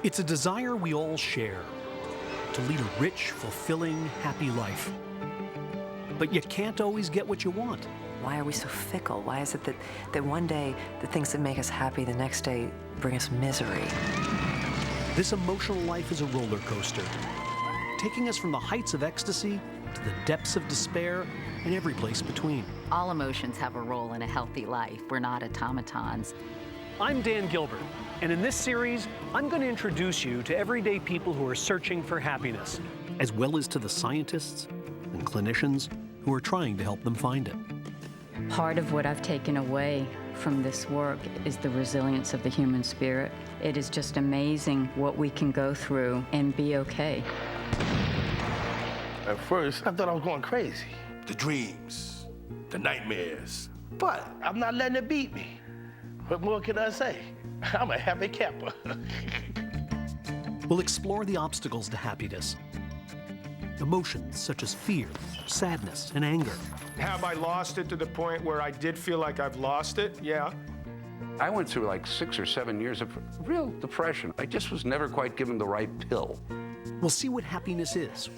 It's a desire we all share, to lead a rich, fulfilling, happy life. But you can't always get what you want. Why are we so fickle? Why is it that one day the things that make us happy, the next day bring us misery? This emotional life is a roller coaster, taking us from the heights of ecstasy to the depths of despair and every place between. All emotions have a role in a healthy life. We're not automatons. I'm Dan Gilbert, and in this series, I'm going to introduce you to everyday people who are searching for happiness, as well as to the scientists and clinicians who are trying to help them find it. Part of what I've taken away from this work is the resilience of the human spirit. It is just amazing what we can go through and be okay. At first, I thought I was going crazy. The dreams, the nightmares. But I'm not letting it beat me. What more can I say? I'm a happy camper. We'll explore the obstacles to happiness. Emotions such as fear, sadness, and anger. Have I lost it to the point where I did feel like I've lost it? Yeah. I went through like 6 or 7 years of real depression. I just was never quite given the right pill. We'll see what happiness is,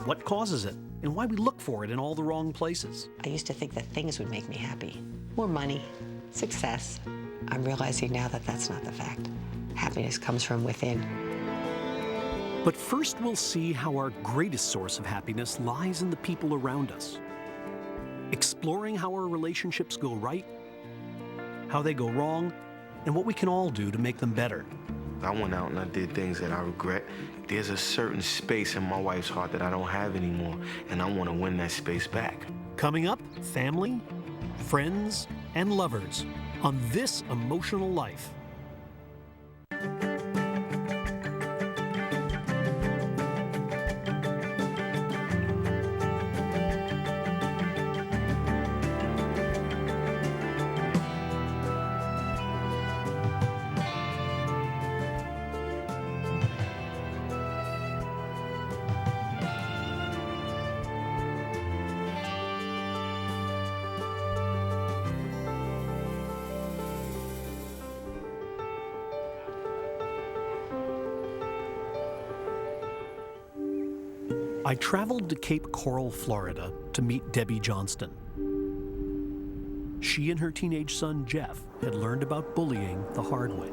what causes it, and why we look for it in all the wrong places. I used to think that things would make me happy. More money, success. I'm realizing now that that's not the fact. Happiness comes from within. But first, we'll see how our greatest source of happiness lies in the people around us. Exploring how our relationships go right, how they go wrong, and what we can all do to make them better. I went out and I did things that I regret. There's a certain space in my wife's heart that I don't have anymore, and I want to win that space back. Coming up, family, friends, and lovers on This Emotional Life. I traveled to Cape Coral, Florida, to meet Debbie Johnston. She and her teenage son, Jeff, had learned about bullying the hard way.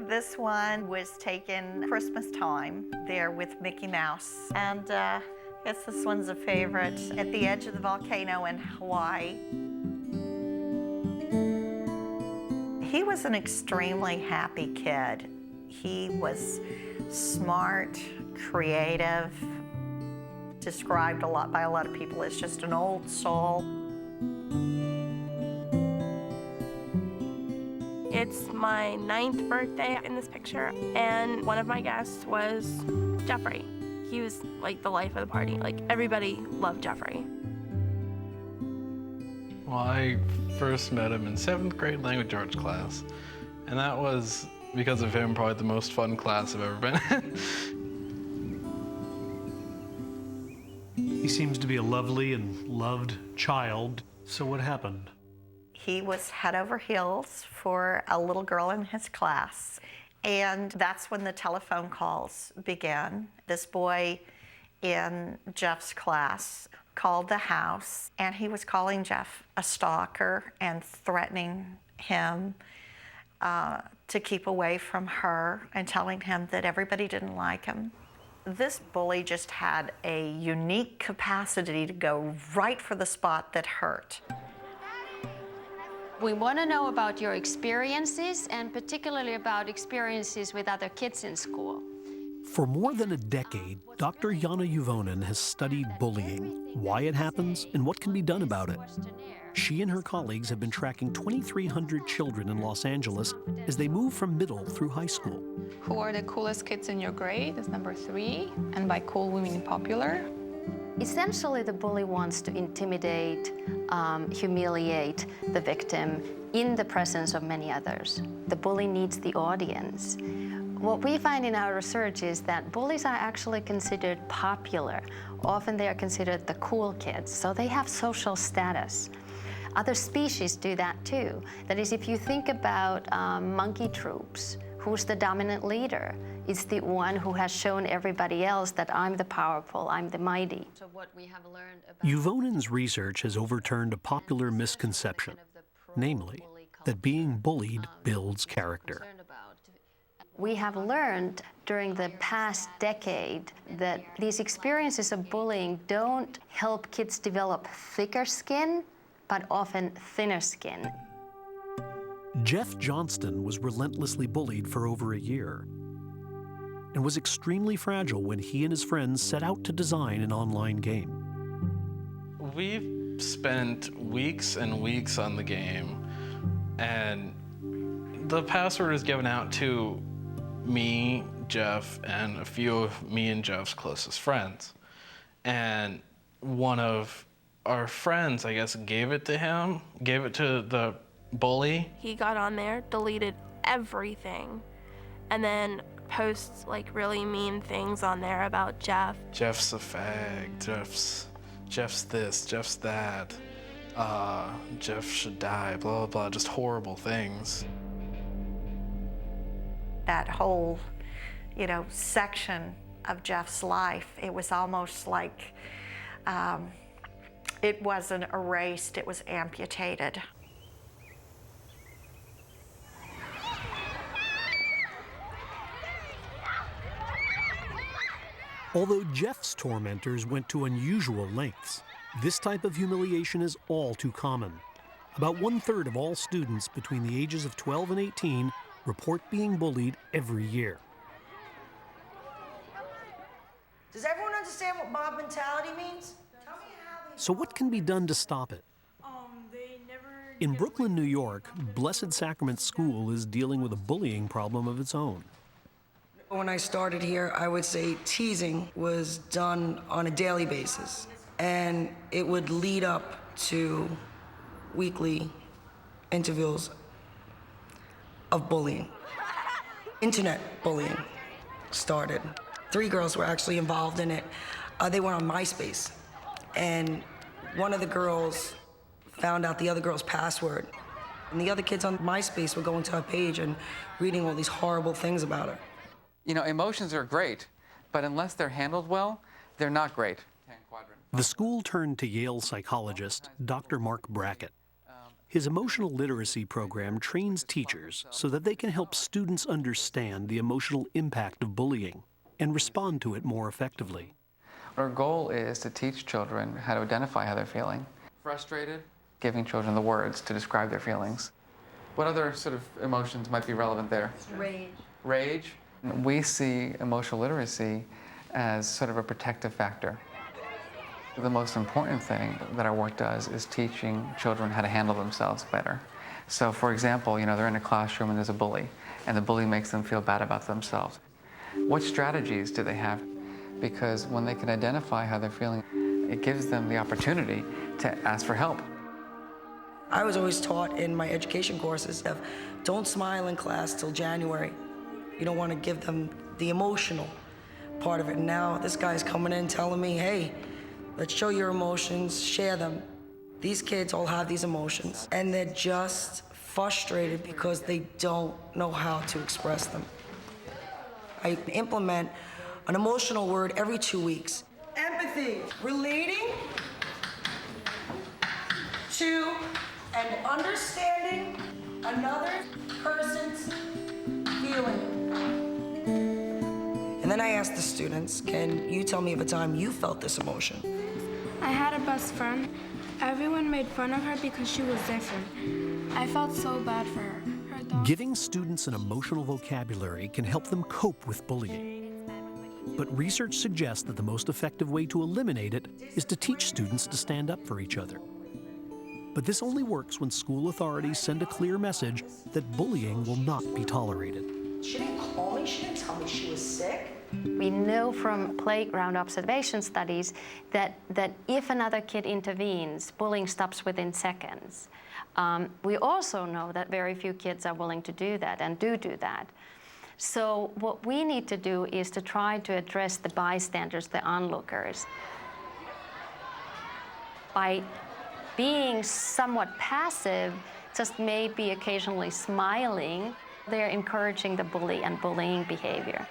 This one was taken Christmas time there with Mickey Mouse. And I guess this one's a favorite, at the edge of the volcano in Hawaii. He was an extremely happy kid. He was smart, creative, described a lot by a lot of people as just an old soul. It's my 9th birthday in this picture, and one of my guests was Jeffrey. He was like the life of the party. Like, everybody loved Jeffrey. Well, I first met him in 7th grade language arts class, and that was, because of him, probably the most fun class I've ever been in. He seems to be a lovely and loved child. So what happened? He was head over heels for a little girl in his class. And that's when the telephone calls began. This boy in Jeff's class called the house, and he was calling Jeff a stalker and threatening him to keep away from her and telling him that everybody didn't like him. This bully just had a unique capacity to go right for the spot that hurt. We want to know about your experiences, and particularly about experiences with other kids in school. For more than a decade, Dr. Jana Juvonen has studied bullying, why it happens, and what can be done about it. She and her colleagues have been tracking 2,300 children in Los Angeles as they move from middle through high school. Who are the coolest kids in your grade is number 3, and by cool we mean popular. Essentially, the bully wants to intimidate, humiliate the victim in the presence of many others. The bully needs the audience. What we find in our research is that bullies are actually considered popular. Often they are considered the cool kids, so they have social status. Other species do that too. That is, if you think about monkey troops, who's the dominant leader? It's the one who has shown everybody else that I'm the powerful, I'm the mighty. So what we have learned about Uvonen's research has overturned a popular misconception, namely, that being bullied builds character. we have learned during the past decade that these experiences of bullying don't help kids develop thicker skin, but often thinner skin. Jeff Johnston was relentlessly bullied for over a year and was extremely fragile when he and his friends set out to design an online game. We've spent weeks and weeks on the game, and the password is given out to me, Jeff, and a few of me and Jeff's closest friends. And one of our friends, I guess, gave it to him, gave it to the bully. He got on there, deleted everything, and then posts like really mean things on there about Jeff. Jeff's a fag, Jeff's this, Jeff's that, Jeff should die, blah, blah, blah, just horrible things. That whole, section of Jeff's life, it was almost like it wasn't erased, it was amputated. Although Jeff's tormentors went to unusual lengths, this type of humiliation is all too common. About 1/3 of all students between the ages of 12 and 18 report being bullied every year. Does everyone understand what mob mentality means? Tell me how they... So what can be done to stop it? In Brooklyn, New York, Blessed Sacrament School is dealing with a bullying problem of its own. When I started here, I would say teasing was done on a daily basis, and it would lead up to weekly interviews of bullying. Internet bullying started. 3 girls were actually involved in it. They were on MySpace, and one of the girls found out the other girl's password, and the other kids on MySpace were going to her page and reading all these horrible things about her. Emotions are great, but unless they're handled well, they're not great. The school turned to Yale psychologist Dr. Mark Brackett. His emotional literacy program trains teachers so that they can help students understand the emotional impact of bullying and respond to it more effectively. Our goal is to teach children how to identify how they're feeling. Frustrated, giving children the words to describe their feelings. What other sort of emotions might be relevant there? Rage. Rage. We see emotional literacy as sort of a protective factor. The most important thing that our work does is teaching children how to handle themselves better. So, for example, they're in a classroom and there's a bully, and the bully makes them feel bad about themselves. What strategies do they have? Because when they can identify how they're feeling, it gives them the opportunity to ask for help. I was always taught in my education courses of don't smile in class till January. You don't want to give them the emotional part of it. Now this guy's coming in telling me, hey, let's show your emotions, share them. These kids all have these emotions, and they're just frustrated because they don't know how to express them. I implement an emotional word every 2 weeks. Empathy, relating to and understanding another person's feeling. And then I asked the students, can you tell me of a time you felt this emotion? I had a best friend. Everyone made fun of her because she was different. I felt so bad for her. Giving students an emotional vocabulary can help them cope with bullying. But research suggests that the most effective way to eliminate it is to teach students to stand up for each other. But this only works when school authorities send a clear message that bullying will not be tolerated. She didn't call me, she didn't tell me she was sick. We know from playground observation studies that if another kid intervenes, bullying stops within seconds. We also know that very few kids are willing to do that and do that. So what we need to do is to try to address the bystanders, the onlookers, by being somewhat passive, just maybe occasionally smiling, they're encouraging the bully and bullying behavior.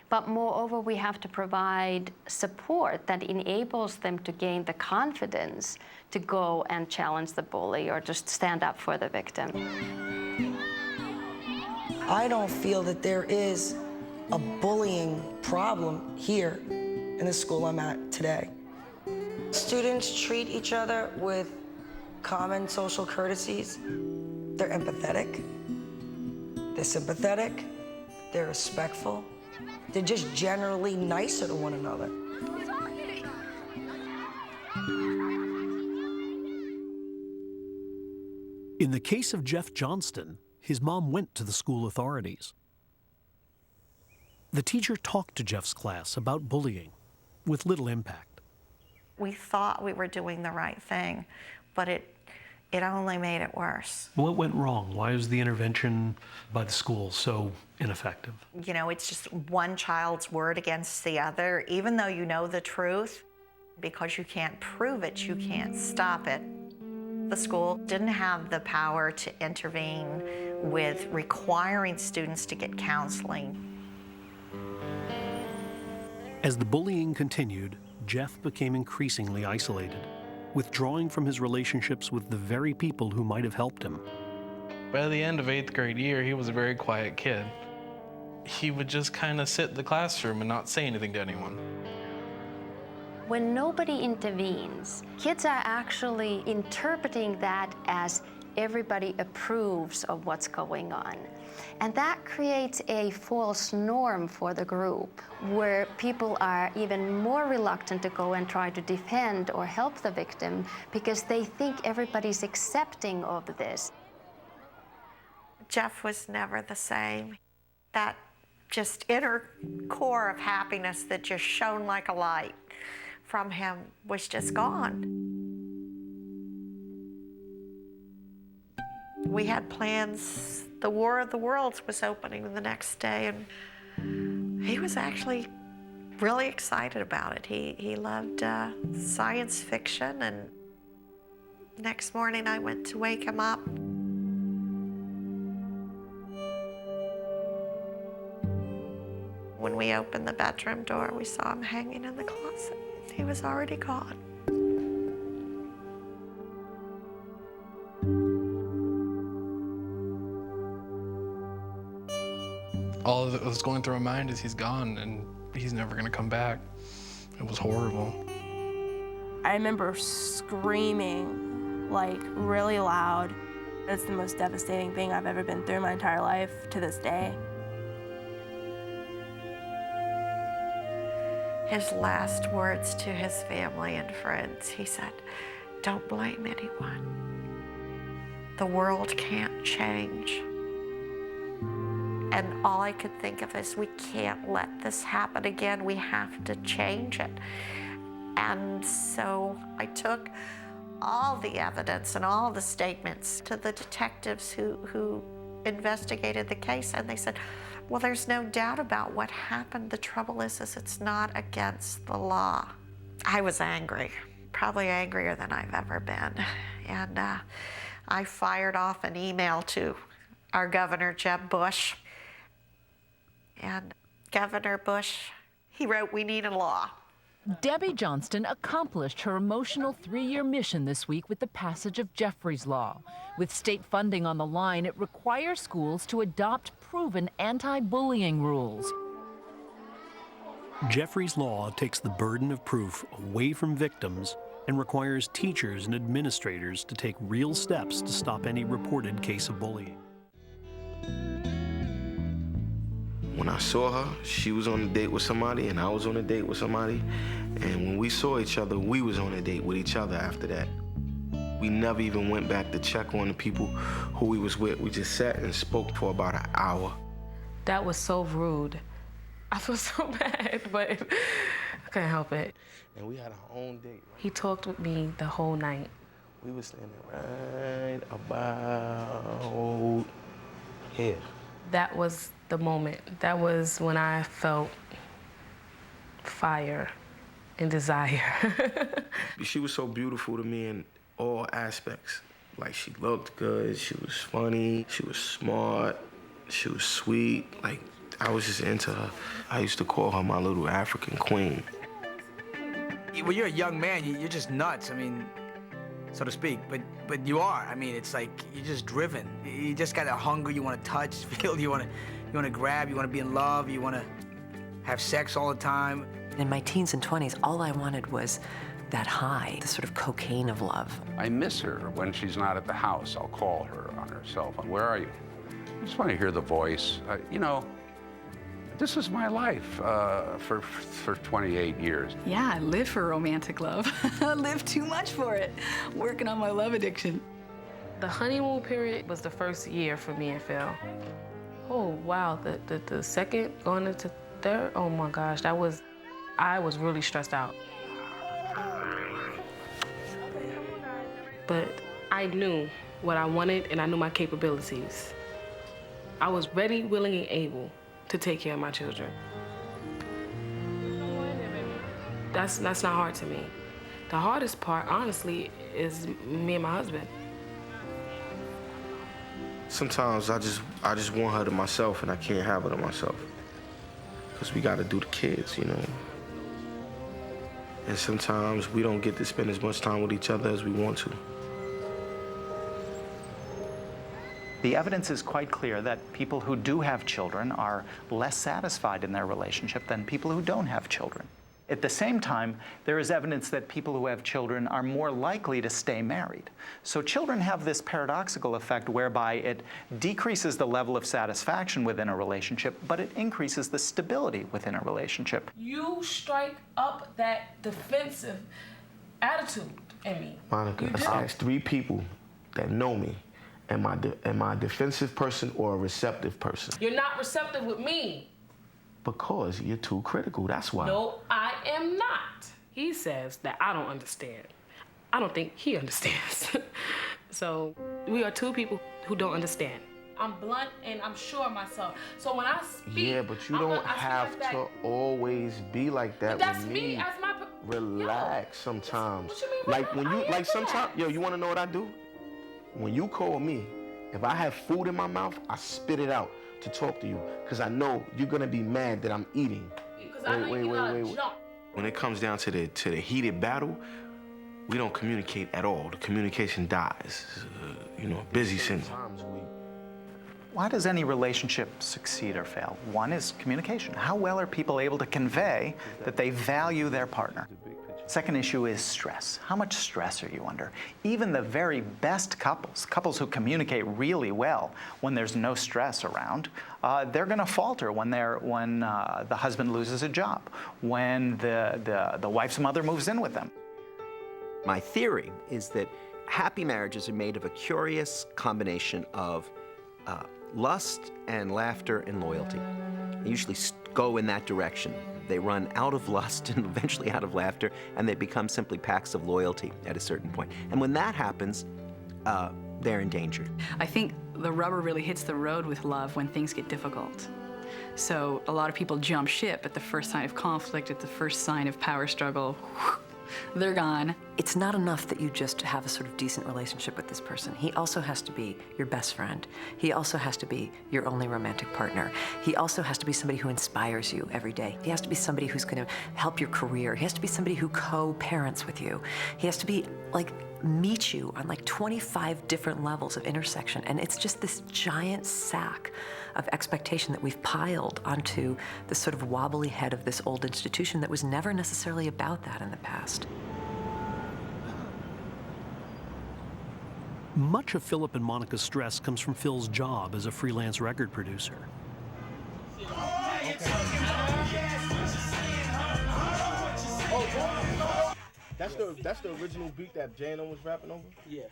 But moreover, we have to provide support that enables them to gain the confidence to go and challenge the bully or just stand up for the victim. I don't feel that there is a bullying problem here in the school I'm at today. Students treat each other with common social courtesies. They're empathetic, they're sympathetic, they're respectful. They're just generally nicer to one another. In the case of Jeff Johnston, his mom went to the school authorities. The teacher talked to Jeff's class about bullying, with little impact. We thought we were doing the right thing, but it only made it worse. What went wrong? Why was the intervention by the school so ineffective? You know, it's just one child's word against the other. Even though you know the truth, because you can't prove it, you can't stop it. The school didn't have the power to intervene with requiring students to get counseling. As the bullying continued, Jeff became increasingly isolated, withdrawing from his relationships with the very people who might have helped him. By the end of 8th grade year, he was a very quiet kid. He would just kind of sit in the classroom and not say anything to anyone. When nobody intervenes, kids are actually interpreting that as everybody approves of what's going on. And that creates a false norm for the group, where people are even more reluctant to go and try to defend or help the victim because they think everybody's accepting of this. Jeff was never the same. That just inner core of happiness that just shone like a light from him was just gone. We had plans. The War of the Worlds was opening the next day, and he was actually really excited about it. He loved science fiction, and next morning I went to wake him up. When we opened the bedroom door, we saw him hanging in the closet. He was already gone. All that was going through my mind is he's gone and he's never gonna come back. It was horrible. I remember screaming, like, really loud. It's the most devastating thing I've ever been through my entire life to this day. His last words to his family and friends, he said, "Don't blame anyone. The world can't change." And all I could think of is, we can't let this happen again. We have to change it. And so I took all the evidence and all the statements to the detectives who investigated the case, and they said, well, there's no doubt about what happened. The trouble is it's not against the law. I was angry, probably angrier than I've ever been. And I fired off an email to our governor, Jeb Bush. And Governor Bush, he wrote, "We need a law." Debbie Johnston accomplished her emotional 3-year mission this week with the passage of Jeffrey's Law. With state funding on the line, it requires schools to adopt proven anti-bullying rules. Jeffrey's Law takes the burden of proof away from victims and requires teachers and administrators to take real steps to stop any reported case of bullying. When I saw her, she was on a date with somebody and I was on a date with somebody. And when we saw each other, we was on a date with each other after that. We never even went back to check on the people who we was with. We just sat and spoke for about an hour. That was so rude. I feel so bad, but I couldn't help it. And we had our own date. He talked with me the whole night. We were standing right about here. That was the moment. That was when I felt fire and desire. She was so beautiful to me, and all aspects. Like, she looked good, she was funny, she was smart, she was sweet. Like, I was just into her. I used to call her my little African queen. When you're a young man, you're just nuts, I mean, so to speak, but you are. I mean, it's like you're just driven. You just got a hunger, you want to touch, feel, you want to grab, you want to be in love, you want to have sex all the time. In my teens and 20s, all I wanted was that high, the sort of cocaine of love. I miss her when she's not at the house. I'll call her on her cell phone. Where are you? I just want to hear the voice. You know, this is my life for 28 years. Yeah, I live for romantic love. I live too much for it. Working on my love addiction. The honeymoon period was the first year for me and Phil. Oh, wow, the second going into third, oh my gosh, I was really stressed out. But I knew what I wanted and I knew my capabilities. I was ready, willing, and able to take care of my children. That's not hard to me. The hardest part, honestly, is me and my husband. Sometimes I just want her to myself and I can't have her to myself. Because we gotta do the kids, you know. And sometimes we don't get to spend as much time with each other as we want to. The evidence is quite clear that people who do have children are less satisfied in their relationship than people who don't have children. At the same time, there is evidence that people who have children are more likely to stay married. So children have this paradoxical effect whereby it decreases the level of satisfaction within a relationship, but it increases the stability within a relationship. You strike up that defensive attitude in me. Monica, I asked 3 people that know me. Am I a defensive person or a receptive person? You're not receptive with me. Because you're too critical, that's why. No, I am not. He says that I don't understand. I don't think he understands. So we are 2 people who don't understand. I'm blunt and I'm sure of myself. So when I speak, yeah, but you don't have to always be like that. But that's with me as my. Relax sometimes. What you mean? Like when you, like sometimes, yo, you want to know what I do? When you call me, if I have food in my mouth, I spit it out to talk to you, because I know you're gonna be mad that I'm eating. Wait. When it comes down to the heated battle, we don't communicate at all. The communication dies. You know, busy syndrome. Why does any relationship succeed or fail? One is communication. How well are people able to convey that they value their partner? Second issue is stress. How much stress are you under? Even the very best couples who communicate really well, when there's no stress around, they're going to falter when the husband loses a job, when the wife's mother moves in with them. My theory is that happy marriages are made of a curious combination of lust and laughter and loyalty. They usually go in that direction. They run out of lust and eventually out of laughter, and they become simply packs of loyalty at a certain point. And when that happens, they're endangered. I think the rubber really hits the road with love when things get difficult. So a lot of people jump ship at the first sign of conflict, at the first sign of power struggle. They're gone. It's not enough that you just have a sort of decent relationship with this person. He also has to be your best friend. He also has to be your only romantic partner. He also has to be somebody who inspires you every day. He has to be somebody who's going to help your career. He has to be somebody who co-parents with you. He has to be meet you on 25 different levels of intersection. And it's just this giant sack of expectation that we've piled onto the sort of wobbly head of this old institution that was never necessarily about that in the past. Much of Philip and Monica's stress comes from Phil's job as a freelance record producer. That's the original beat that Jano was rapping over? Yeah.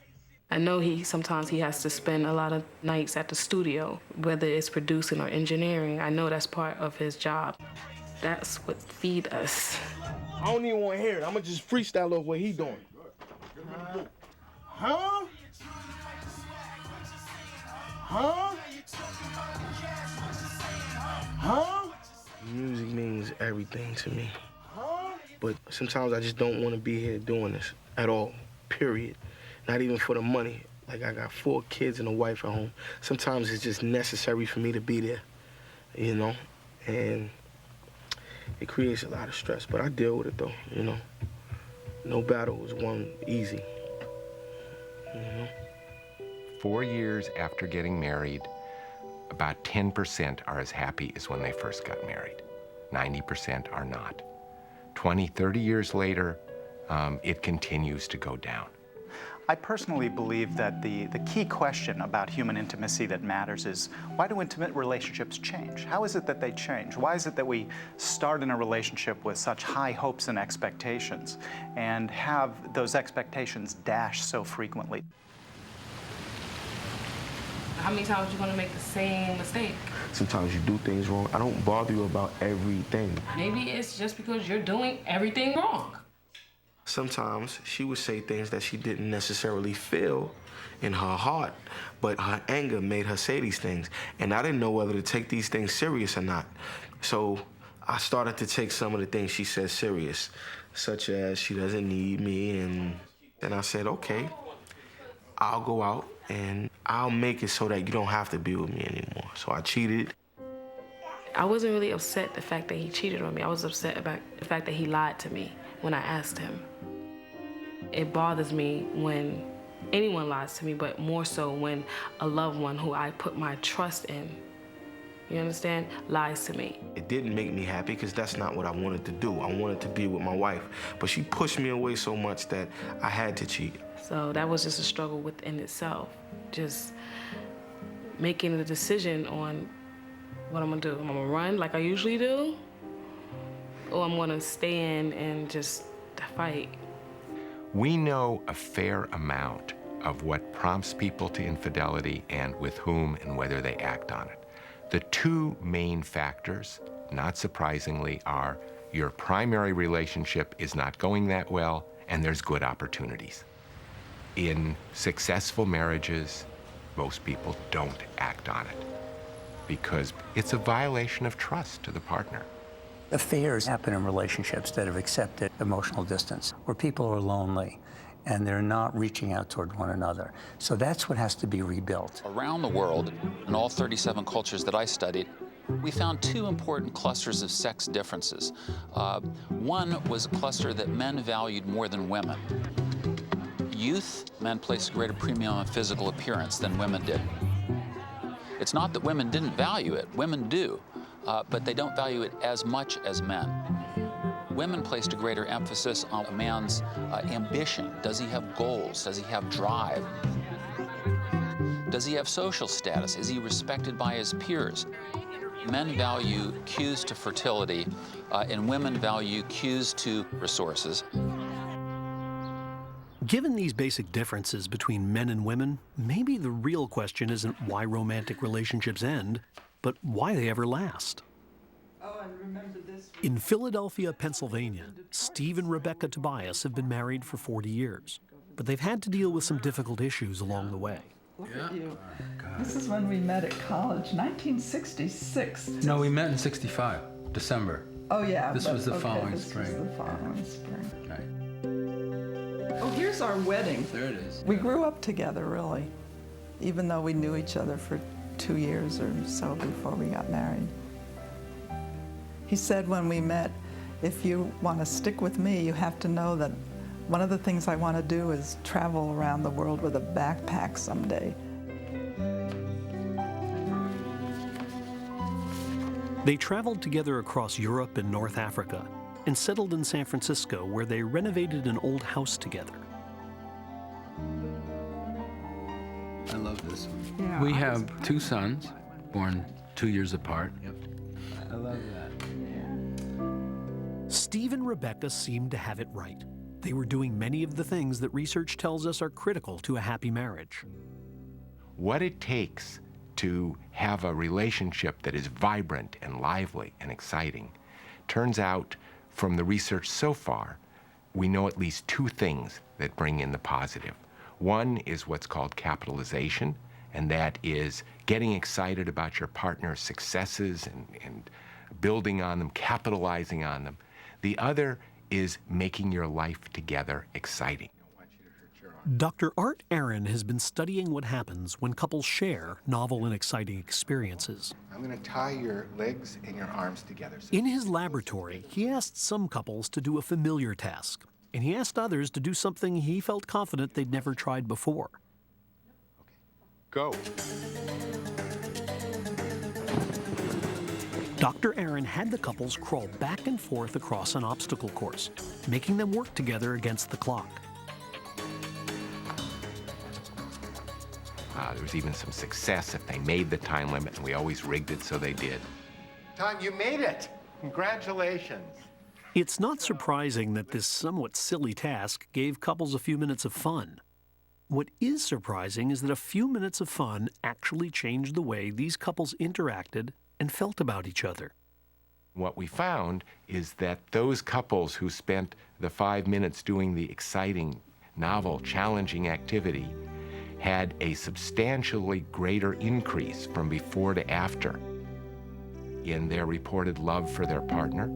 I know sometimes he has to spend a lot of nights at the studio, whether it's producing or engineering. I know that's part of his job. That's what feed us. I don't even want to hear it. I'm going to just freestyle over what he doing. Huh? Huh? Huh? Music means everything to me. But sometimes I just don't want to be here doing this at all, period. not even for the money. Like, I got 4 kids and a wife at home. Sometimes it's just necessary for me to be there, you know? And it creates a lot of stress, but I deal with it though, you know? No battle is won easy, you know? 4 years after getting married, about 10% are as happy as when they first got married. 90% are not. 20, 30 years later, it continues to go down. I personally believe that the key question about human intimacy that matters is, why do intimate relationships change? How is it that they change? Why is it that we start in a relationship with such high hopes and expectations and have those expectations dashed so frequently? How many times are you going to make the same mistake? Sometimes you do things wrong. I don't bother you about everything. Maybe it's just because you're doing everything wrong. Sometimes she would say things that she didn't necessarily feel in her heart, but her anger made her say these things. And I didn't know whether to take these things serious or not. So I started to take some of the things she said serious, such as she doesn't need me. And then I said, okay, I'll go out and I'll make it so that you don't have to be with me anymore. So I cheated. I wasn't really upset the fact that he cheated on me. I was upset about the fact that he lied to me when I asked him. It bothers me when anyone lies to me, but more so when a loved one who I put my trust in, you understand, lies to me. It didn't make me happy because that's not what I wanted to do. I wanted to be with my wife, but she pushed me away so much that I had to cheat. So that was just a struggle within itself, just making the decision on what I'm gonna do. I'm gonna run like I usually do, or I'm gonna stay in and just fight. We know a fair amount of what prompts people to infidelity and with whom and whether they act on it. The 2 main factors, not surprisingly, are your primary relationship is not going that well and there's good opportunities. In successful marriages, most people don't act on it because it's a violation of trust to the partner. Affairs happen in relationships that have accepted emotional distance, where people are lonely and they're not reaching out toward one another. So that's what has to be rebuilt. Around the world, in all 37 cultures that I studied, we found 2 important clusters of sex differences. One was a cluster that men valued more than women. Youth, men placed a greater premium on physical appearance than women did. It's not that women didn't value it, women do. But they don't value it as much as men. Women placed a greater emphasis on a man's ambition. Does he have goals? Does he have drive? Does he have social status? Is he respected by his peers? Men value cues to fertility, and women value cues to resources. Given these basic differences between men and women, maybe the real question isn't why romantic relationships end, but why they ever last. In Philadelphia, Pennsylvania, Steve and Rebecca Tobias have been married for 40 years, but they've had to deal with some difficult issues along the way. Look at you. This is when we met at college, 1966. No, we met in 65, December. Oh, yeah. This was the following this spring. was the following spring. Right. Oh, here's our wedding. There it is. We grew up together, really, even though we knew each other for 2 years or so before we got married. He said when we met, if you want to stick with me, you have to know that one of the things I want to do is travel around the world with a backpack someday. They traveled together across Europe and North Africa and settled in San Francisco, where they renovated an old house together. I love this one. Yeah, We have 2 sons, born 2 years apart. Yep. I love that. Steve and Rebecca seemed to have it right. They were doing many of the things that research tells us are critical to a happy marriage. What it takes to have a relationship that is vibrant and lively and exciting, turns out from the research so far, we know at least 2 things that bring in the positive. One is what's called capitalization, and that is getting excited about your partner's successes and building on them, capitalizing on them. The other is making your life together exciting. I want you to hurt your arm. Dr. Art Aaron has been studying what happens when couples share novel and exciting experiences. I'm going to tie your legs and your arms together. In his laboratory, he asked some couples to do a familiar task, and he asked others to do something he felt confident they'd never tried before. Go. Dr. Aaron had the couples crawl back and forth across an obstacle course, making them work together against the clock. There was even some success if they made the time limit, and we always rigged it so they did. Tom, you made it! Congratulations! It's not surprising that this somewhat silly task gave couples a few minutes of fun. What is surprising is that a few minutes of fun actually changed the way these couples interacted and felt about each other. What we found is that those couples who spent the 5 minutes doing the exciting, novel, challenging activity had a substantially greater increase from before to after in their reported love for their partner.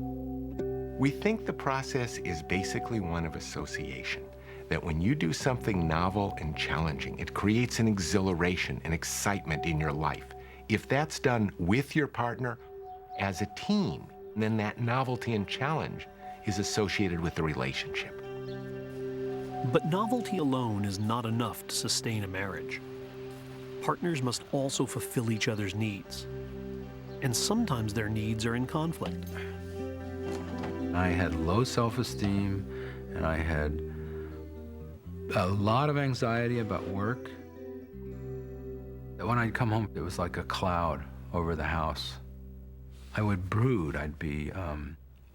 We think the process is basically one of association, that when you do something novel and challenging, it creates an exhilaration, an excitement in your life. If that's done with your partner as a team, then that novelty and challenge is associated with the relationship. But novelty alone is not enough to sustain a marriage. Partners must also fulfill each other's needs. And sometimes their needs are in conflict. I had low self-esteem, and I had a lot of anxiety about work. When I'd come home, it was like a cloud over the house. I would brood. I'd be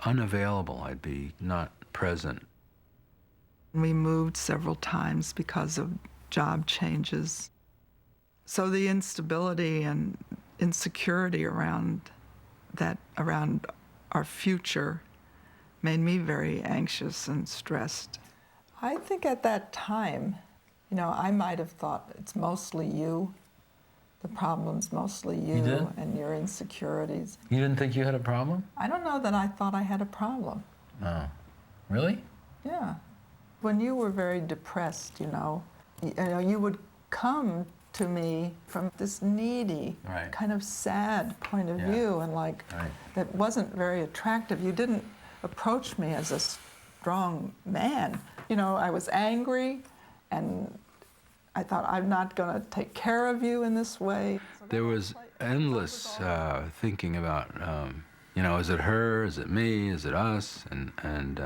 unavailable. I'd be not present. We moved several times because of job changes. So the instability and insecurity around our future made me very anxious and stressed. I think at that time, I might have thought it's mostly you. The problem's mostly you and your insecurities. You didn't think you had a problem? I don't know that I thought I had a problem. Oh, really? Yeah. When you were very depressed, you would come to me from this needy, kind of sad point of view, and that wasn't very attractive. You didn't approach me as a strong man. I was angry, and I thought, I'm not going to take care of you in this way. There was endless thinking about, is it her, is it me, is it us? And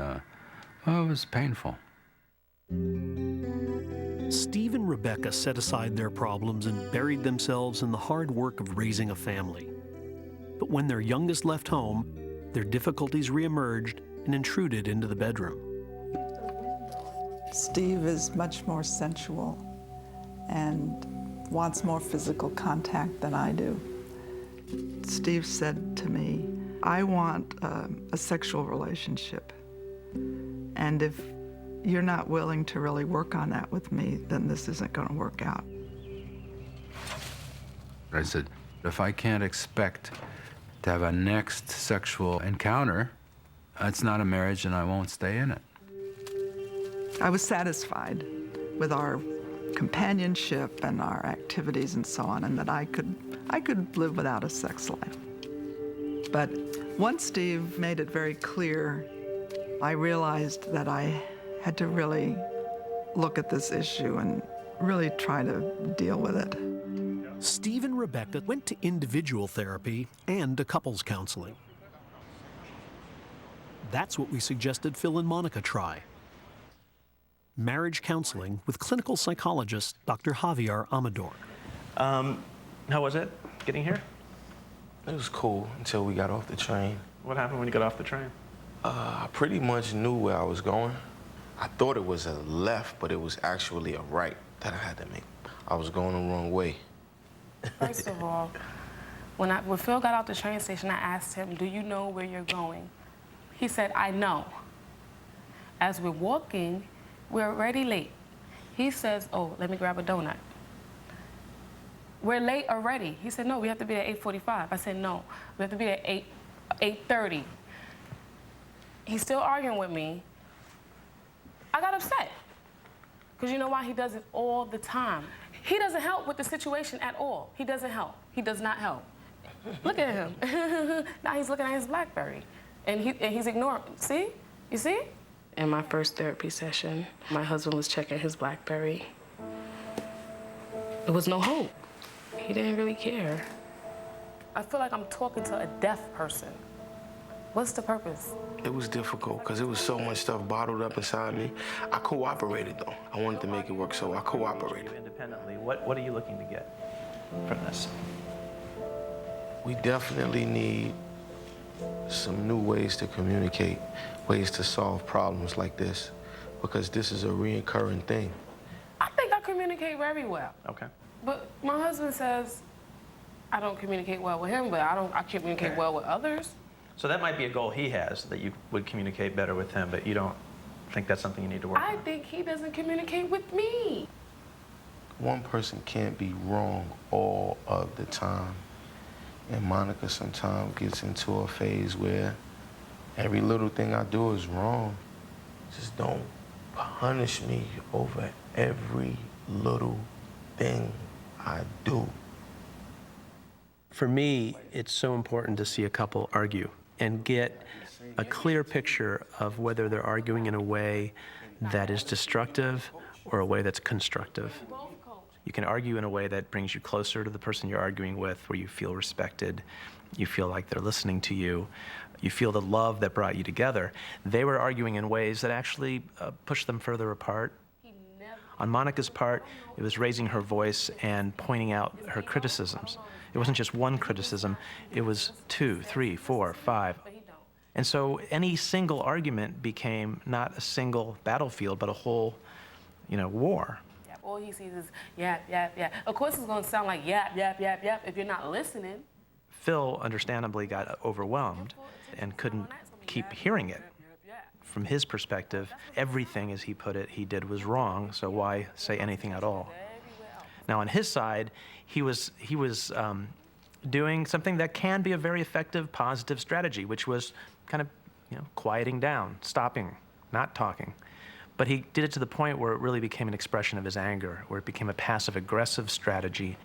well, it was painful. Steve and Rebecca set aside their problems and buried themselves in the hard work of raising a family. But when their youngest left home, their difficulties reemerged and intruded into the bedroom. Steve is much more sensual and wants more physical contact than I do. Steve said to me, I want a sexual relationship. And if you're not willing to really work on that with me, then this isn't going to work out. I said, if I can't expect to have a next sexual encounter, it's not a marriage and I won't stay in it. I was satisfied with our companionship and our activities and so on, and that I could live without a sex life. But once Steve made it very clear, I realized that I had to really look at this issue and really try to deal with it. Steve and Rebecca went to individual therapy and to couples counseling. That's what we suggested Phil and Monica try. Marriage counseling with clinical psychologist Dr. Javier Amador. How was it getting here? It was cool until we got off the train. What happened when you got off the train? I pretty much knew where I was going. I thought it was a left, but it was actually a right that I had to make. I was going the wrong way. First of all, when Phil got out the train station, I asked him, do you know where you're going? He said, I know. As we're walking, we're already late. He says, oh, let me grab a donut. We're late already. He said, no, we have to be at 8:45. I said, no, we have to be at 8:30. He's still arguing with me. I got upset. Because you know why? He does it all the time. He doesn't help with the situation at all. He doesn't help. He does not help. Look at him. Now he's looking at his BlackBerry. And he's ignoring. See? You see? In my first therapy session, my husband was checking his BlackBerry. There was no hope. He didn't really care. I feel like I'm talking to a deaf person. What's the purpose? It was difficult because there was so much stuff bottled up inside me. I cooperated, though. I wanted to make it work, so I cooperated. Independently, what are you looking to get from this? We definitely need some new ways to communicate, ways to solve problems like this, because this is a reoccurring thing. I think I communicate very well. Okay. But my husband says I don't communicate well with him, but I communicate well with others. So that might be a goal he has, that you would communicate better with him, but you don't think that's something you need to work on? I think he doesn't communicate with me. One person can't be wrong all of the time. And Monica sometimes gets into a phase where every little thing I do is wrong. Just don't punish me over every little thing I do. For me, it's so important to see a couple argue and get a clear picture of whether they're arguing in a way that is destructive or a way that's constructive. You can argue in a way that brings you closer to the person you're arguing with, where you feel respected, you feel like they're listening to you, you feel the love that brought you together. They were arguing in ways that actually pushed them further apart. On Monica's part, it was raising her voice and pointing out her criticisms. It wasn't just one criticism, it was 2, 3, 4, 5. And so any single argument became not a single battlefield, but a whole, war. All he sees is yap, yap, yap. Of course it's going to sound like yap, yap, yap, yap if you're not listening. Phil understandably got overwhelmed and couldn't keep hearing it. From his perspective, everything, as he put it, he did was wrong, so why say anything at all? Now on his side, he was doing something that can be a very effective, positive strategy, which was kind of, quieting down, stopping, not talking. But he did it to the point where it really became an expression of his anger, where it became a passive-aggressive strategy.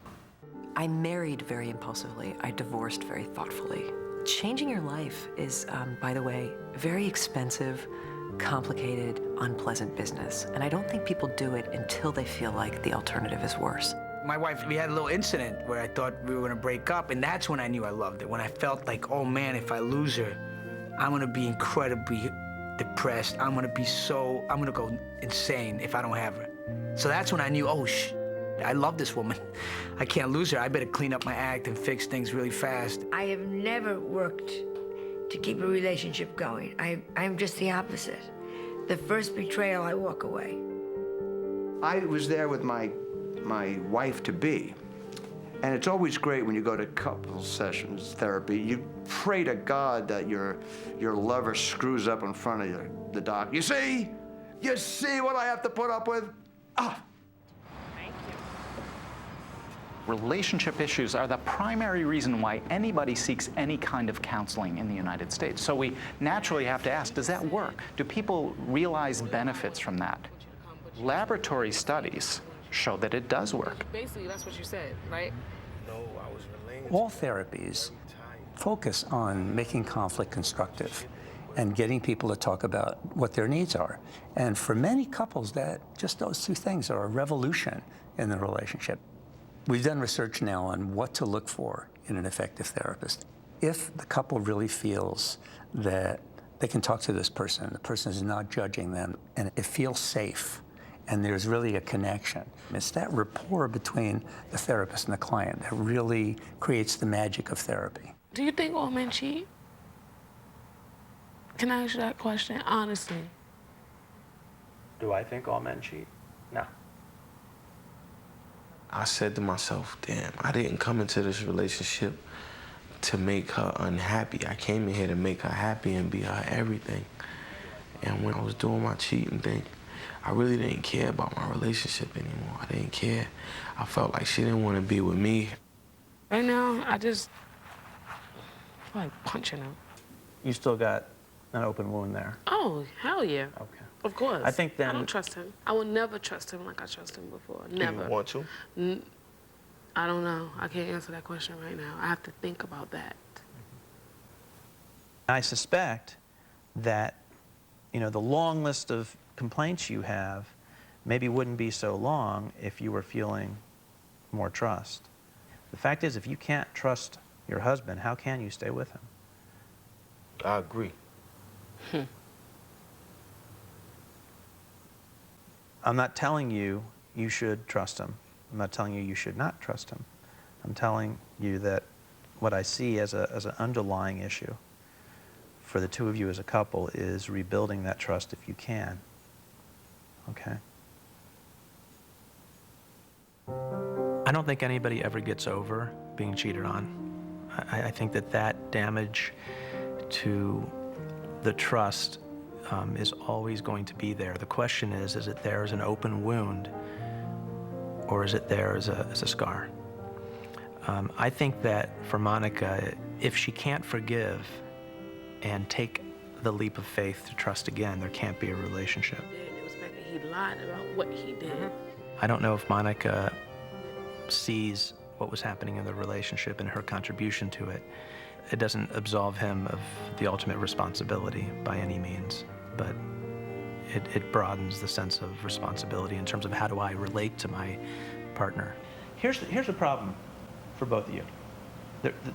I married very impulsively. I divorced very thoughtfully. Changing your life is, by the way, very expensive, complicated, unpleasant business. And I don't think people do it until they feel like the alternative is worse. My wife, we had a little incident where I thought we were gonna break up, and that's when I knew I loved it. When I felt like, oh man, if I lose her, I'm gonna be incredibly depressed. I'm gonna go insane if I don't have her. So that's when I knew, oh, I love this woman. I can't lose her. I better clean up my act and fix things really fast. I have never worked to keep a relationship going. I'm just the opposite. The first betrayal, I walk away. I was there with my wife-to-be. And it's always great when you go to couples sessions, therapy. You pray to God that your lover screws up in front of the doc. You see what I have to put up with? Ah. Relationship issues are the primary reason why anybody seeks any kind of counseling in the United States. So we naturally have to ask, does that work? Do people realize benefits from that? Laboratory studies show that it does work. Basically, that's what you said, right? All therapies focus on making conflict constructive and getting people to talk about what their needs are. And for many couples, just those two things are a revolution in the relationship. We've done research now on what to look for in an effective therapist. If the couple really feels that they can talk to this person, the person is not judging them, and it feels safe, and there's really a connection. It's that rapport between the therapist and the client that really creates the magic of therapy. Do you think all men cheat? Can I ask you that question, honestly? Do I think all men cheat? No. I said to myself, damn, I didn't come into this relationship to make her unhappy. I came in here to make her happy and be her everything. And when I was doing my cheating thing, I really didn't care about my relationship anymore. I didn't care. I felt like she didn't want to be with me. Right now, I just feel like punching him. You still got an open wound there? Oh, hell yeah. Okay. Of course. I think then... I don't trust him. I will never trust him like I trusted him before. Never. Do you want to? I don't know. I can't answer that question right now. I have to think about that. I suspect that, you know, the long list of complaints you have maybe wouldn't be so long if you were feeling more trust. The fact is, if you can't trust your husband, how can you stay with him? I agree. I'm not telling you you should trust him. I'm not telling you you should not trust him. I'm telling you that what I see as an underlying issue for the two of you as a couple is rebuilding that trust if you can. Okay? I don't think anybody ever gets over being cheated on. I think that damage to the trust is always going to be there. The question is it there as an open wound, or is it there as a scar? I think that for Monica, if she can't forgive and take the leap of faith to trust again, there can't be a relationship. It was the fact that he lied about what he did. I don't know if Monica sees what was happening in the relationship and her contribution to it. It doesn't absolve him of the ultimate responsibility by any means, but it broadens the sense of responsibility in terms of how do I relate to my partner. Here's the problem for both of you.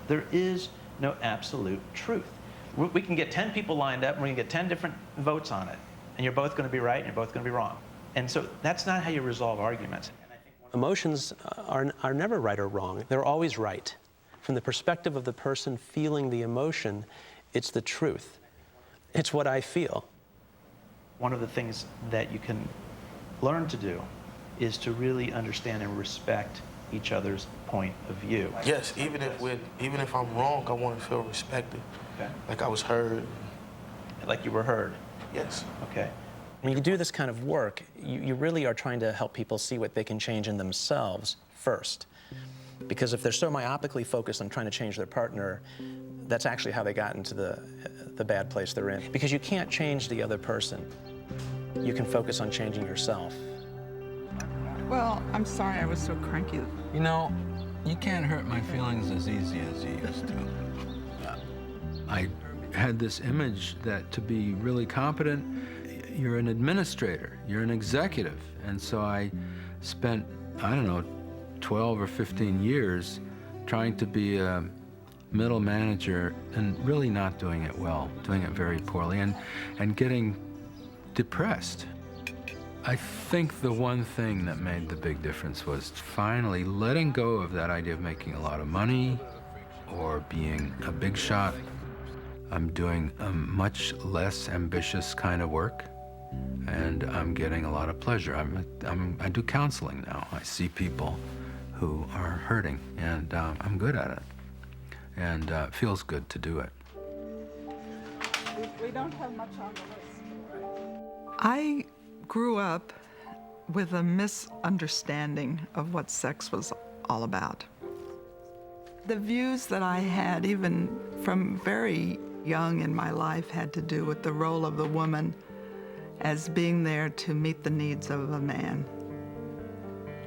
There is no absolute truth. We can get 10 people lined up and we can get 10 different votes on it, and you're both going to be right and you're both going to be wrong. And so that's not how you resolve arguments. Emotions are never right or wrong. They're always right. From the perspective of the person feeling the emotion, it's the truth. It's what I feel. One of the things that you can learn to do is to really understand and respect each other's point of view. Yes, even if I'm wrong, I want to feel respected. Okay. Like I was heard. Like you were heard. Yes. Okay. When you do this kind of work, you really are trying to help people see what they can change in themselves first. Because if they're so myopically focused on trying to change their partner, that's actually how they got into the bad place they're in. Because you can't change the other person. You can focus on changing yourself. Well, I'm sorry I was so cranky. You know, you can't hurt my feelings as easy as you used to. I had this image that to be really competent, you're an administrator, you're an executive. And so I spent, I don't know, 12 or 15 years trying to be a middle manager and really not doing it well, doing it very poorly, and getting depressed. I think the one thing that made the big difference was finally letting go of that idea of making a lot of money or being a big shot. I'm doing a much less ambitious kind of work, and I'm getting a lot of pleasure. I do counseling now. I see people who are hurting, and I'm good at it. And it feels good to do it. We don't have much on the list. I grew up with a misunderstanding of what sex was all about. The views that I had, even from very young in my life, had to do with the role of the woman as being there to meet the needs of a man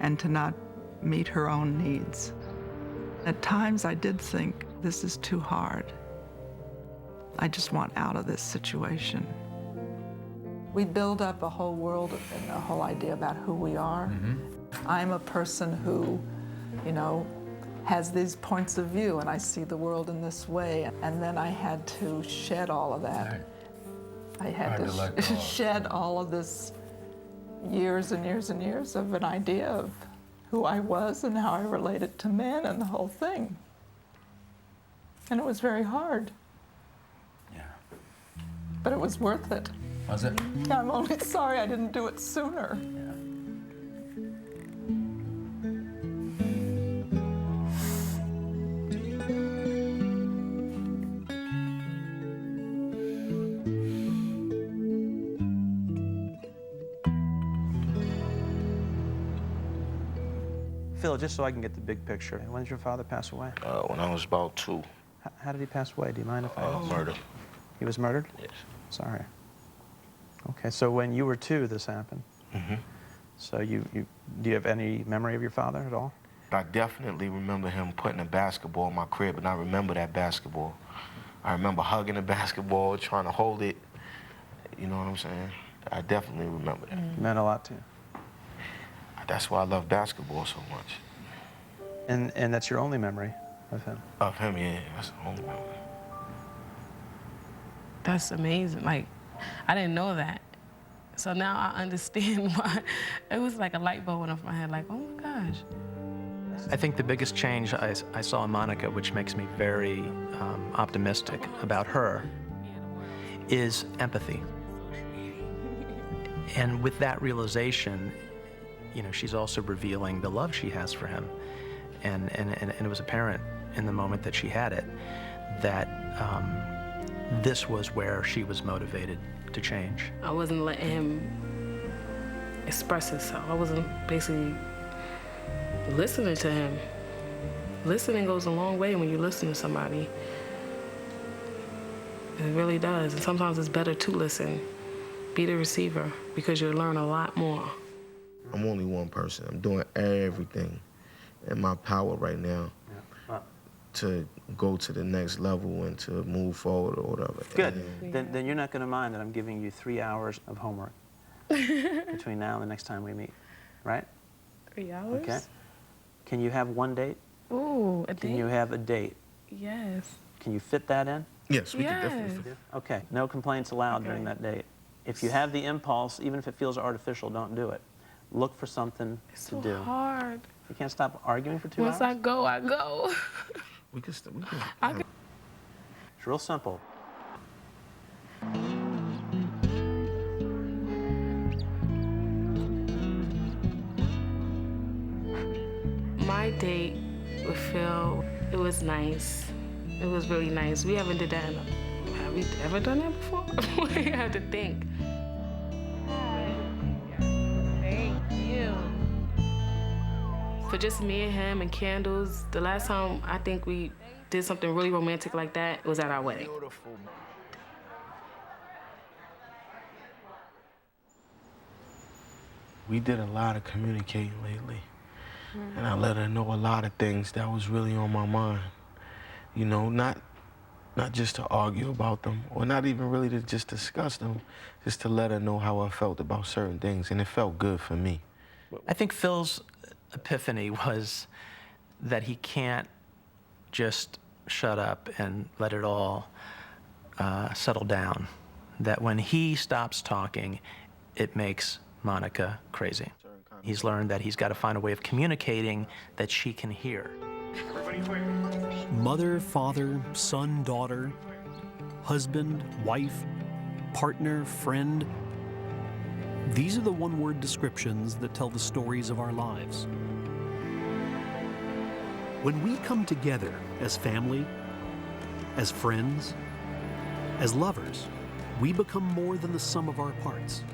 and to not meet her own needs. At times I did think, this is too hard. I just want out of this situation. We build up a whole world and a whole idea about who we are. Mm-hmm. I'm a person who, you know, has these points of view, and I see the world in this way. And then I had to shed all of that. Right. I had to shed all of this years and years and years of an idea of who I was and how I related to men and the whole thing. And it was very hard. Yeah. But it was worth it. Was it? I'm only sorry I didn't do it sooner. Phil, just so I can get the big picture, when did your father pass away? When I was about 2. How did he pass away? Do you mind if I ask? Murder. He was murdered? Yes. Sorry. Okay, so when you were 2, this happened. Mm-hmm. So do you have any memory of your father at all? I definitely remember him putting a basketball in my crib, and I remember that basketball. I remember hugging the basketball, trying to hold it. You know what I'm saying? I definitely remember that. It meant a lot to you. That's why I love basketball so much. And that's your only memory of him? Of him, yeah. That's the only memory. That's amazing. Like, I didn't know that. So now I understand why. It was like a light bulb went off my head, like, oh my gosh. I think the biggest change I saw in Monica, which makes me very optimistic about her, is empathy. And with that realization, you know, she's also revealing the love she has for him. And it was apparent in the moment that she had it that this was where she was motivated to change. I wasn't letting him express himself. I wasn't basically listening to him. Listening goes a long way when you listen to somebody. It really does. And sometimes it's better to listen. Be the receiver, because you'll learn a lot more. I'm only one person. I'm doing everything in my power right now to go to the next level and to move forward or whatever. Good. Then you're not going to mind that I'm giving you 3 hours of homework between now and the next time we meet, right? 3 hours? Okay. Can you have one date? Ooh, a date? Can you have a date? Yes. Can you fit that in? Yes, we can definitely fit it. Okay, no complaints allowed during that date. If you have the impulse, even if it feels artificial, don't do it. Look for something to do. It's hard. You can't stop arguing for 2 hours? Once I go, I go. We can. It's real simple. My date with Phil, it was nice. It was really nice. We haven't did that in have we ever done that before? We have to think. Thank you. For just me and him and candles, the last time I think we did something really romantic like that was at our wedding. Beautiful. We did a lot of communicating lately. And I let her know a lot of things that was really on my mind. You know, not just to argue about them, or not even really to just discuss them, just to let her know how I felt about certain things, and it felt good for me. I think Phil's epiphany was that he can't just shut up and let it all settle down. That when he stops talking, it makes Monica crazy. He's learned that he's got to find a way of communicating that she can hear. Mother, father, son, daughter, husband, wife, partner, friend. These are the one-word descriptions that tell the stories of our lives. When we come together as family, as friends, as lovers, we become more than the sum of our parts.